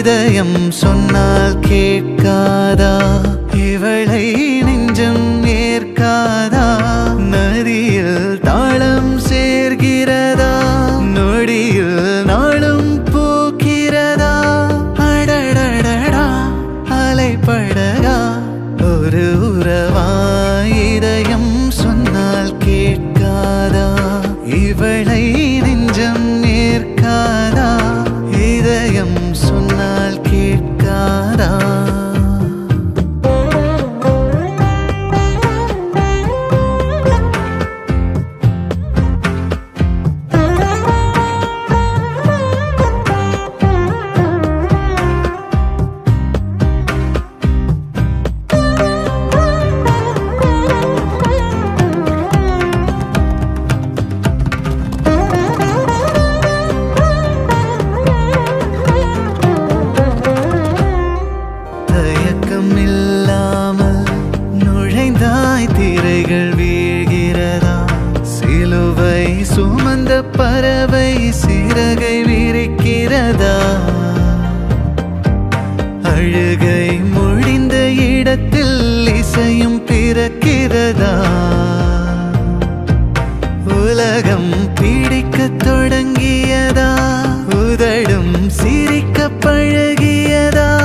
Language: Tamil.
இதயம் சொன்னால் கேட்காதா? இவளை நெஞ்சம் ஏற்காதா? நதியில் தாளம் சேர்கிறதா? நொடியில் நாளும் பூக்கிறதா? அடடடடா அலைப்படகா ஒரு உறவா? இதயம் சொன்னால் கேட்காதா? இவளை நெஞ்சம் ஏற்காதா? இதயம் சொன்னால் கேட்காதா? இல்லாமல் நுழைந்தாய் திரைகள் வீழ்கிறதா? சிலுவை சுமந்த பறவை சிறகை விரிக்கிறதா? அழுகை முடிந்த இடத்தில் இசையும் பிறக்கிறதா? உலகம் பிடிக்கத் தொடங்கியதா? உதடும் சிரிக்க பழகியதா?